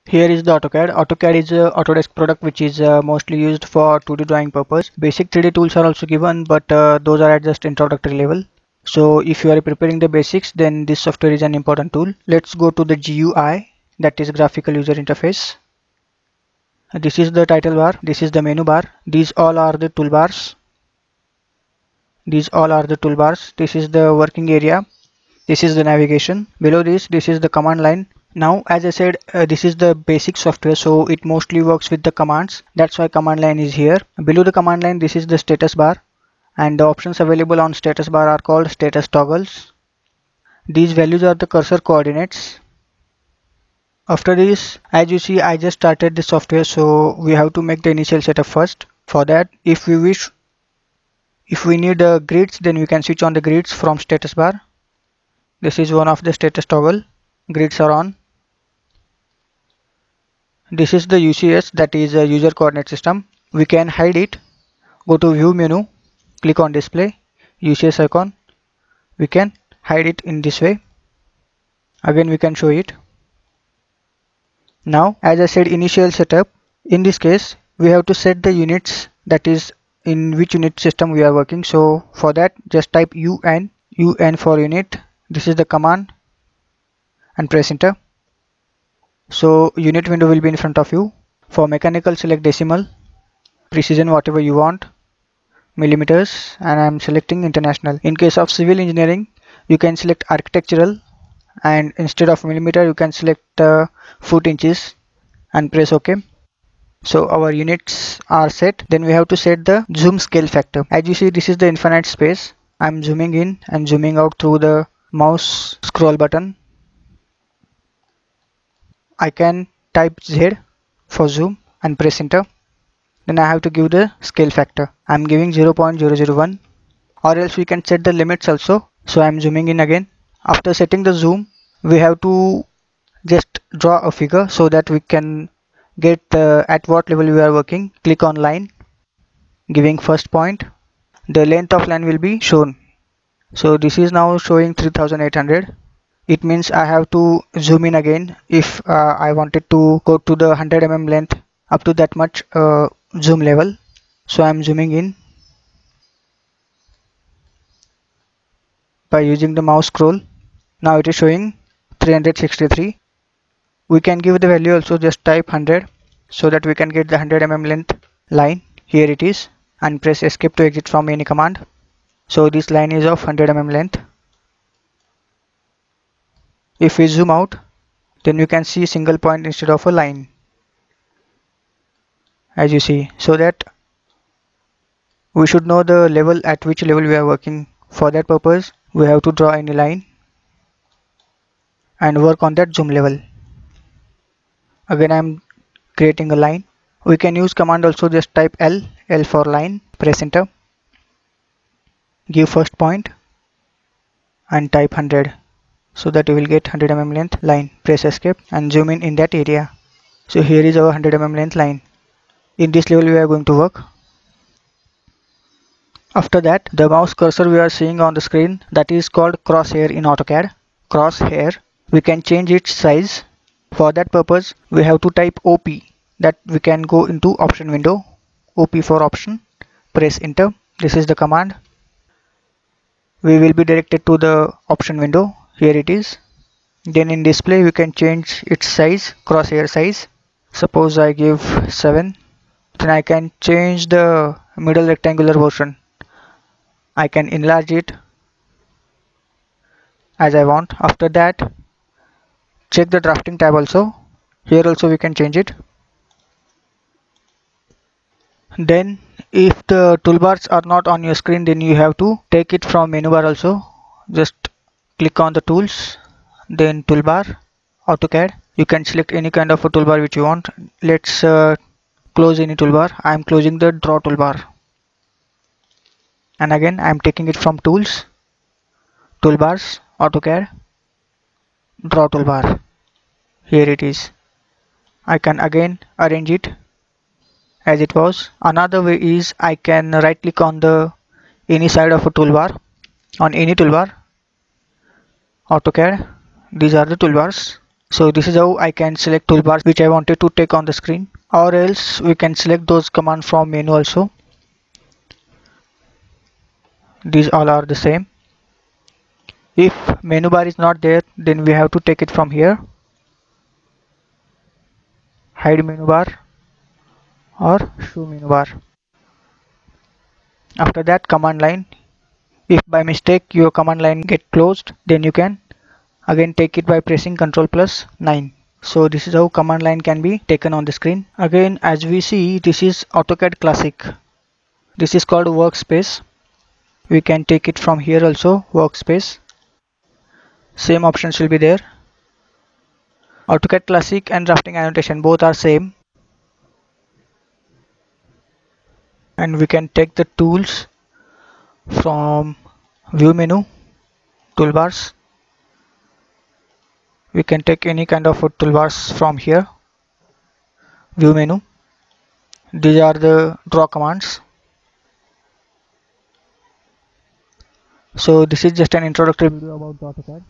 Here is the AutoCAD. AutoCAD is a Autodesk product which is mostly used for 2D drawing purpose. Basic 3D tools are also given, but those are at just introductory level. So if you are preparing the basics, then this software is an important tool. Let's go to the GUI, that is graphical user interface. This is the title bar, this is the menu bar, these all are the toolbars. These all are the toolbars. This is the working area. This is the navigation. Below this is the command line. Now, as I said, this is the basic software, so it mostly works with the commands. That's why command line is here. Below the command line, this is the status bar, and the options available on status bar are called status toggles. These values are the cursor coordinates. After this, as you see, I just started the software, so we have to make the initial setup first. For that, if we need grids, then we can switch on the grids from status bar. This is one of the status toggle. Grids are on. This is the UCS, that is a user coordinate system. We can hide it. Go to view menu, click on display, UCS icon. We can hide it in this way. Again we can show it. Now, as I said, initial setup. In this case, we have to set the units, that is in which unit system we are working. So for that, just type UN for unit. This is the command, and press enter. So unit window will be in front of you. For mechanical, select decimal, precision whatever you want, millimeters, and I am selecting international. In case of civil engineering, you can select architectural, and instead of millimeter you can select foot inches and press OK. So our units are set. Then we have to set the zoom scale factor. As you see, this is the infinite space. I am zooming in and zooming out through the mouse scroll button. I can type Z for zoom and press enter. Then I have to give the scale factor. I am giving 0.001, or else we can set the limits also. So I am zooming in again. After setting the zoom, we have to just draw a figure so that we can get at what level we are working. Click on line, giving first point. The length of line will be shown. So this is now showing 3800. It means I have to zoom in again if I wanted to go to the 100 mm length, up to that much zoom level. So I am zooming in by using the mouse scroll. Now it is showing 363. We can give the value also, just type 100 so that we can get the 100 mm length line. Here it is, and press escape to exit from any command. So this line is of 100 mm length. If we zoom out, then you can see a single point instead of a line, as you see. So that we should know the level at which level we are working. For that purpose, we have to draw any line and work on that zoom level. Again I am creating a line. We can use command also, just type L for line, press enter, give first point and type 100 so that you will get 100 mm length line. Press escape and zoom in that area. So here is our 100 mm length line. In this level we are going to work. After that, the mouse cursor we are seeing on the screen, that is called crosshair in AutoCAD. Crosshair, we can change its size. For that purpose, we have to type OP, that we can go into option window. OP for option, press enter. This is the command. We will be directed to the option window. Here it is. Then in display we can change its size, crosshair size. Suppose I give 7. Then I can change the middle rectangular portion. I can enlarge it as I want. After that, check the drafting tab also. Here also we can change it. Then if the toolbars are not on your screen, then you have to take it from menu bar also. Just click on the tools, then toolbar, AutoCAD. You can select any kind of a toolbar which you want. Let's close any toolbar. I am closing the draw toolbar. And again I am taking it from tools, toolbars, AutoCAD, draw toolbar. Here it is. I can again arrange it as it was. Another way is I can right click on the any side of a toolbar, on any toolbar, AutoCAD. These are the toolbars. So this is how I can select toolbars which I wanted to take on the screen, or else we can select those commands from menu also. These all are the same. If menu bar is not there, then we have to take it from here, hide menu bar or show menu bar. After that, command line. If by mistake your command line get closed, then you can again take it by pressing Ctrl+9. So this is how command line can be taken on the screen. Again, as we see, this is AutoCAD Classic. This is called workspace. We can take it from here also, workspace. Same options will be there. AutoCAD Classic and drafting annotation both are same. And we can take the tools from view menu, toolbars. We can take any kind of toolbars from here, view menu. These are the draw commands. So this is just an introductory video about AutoCAD.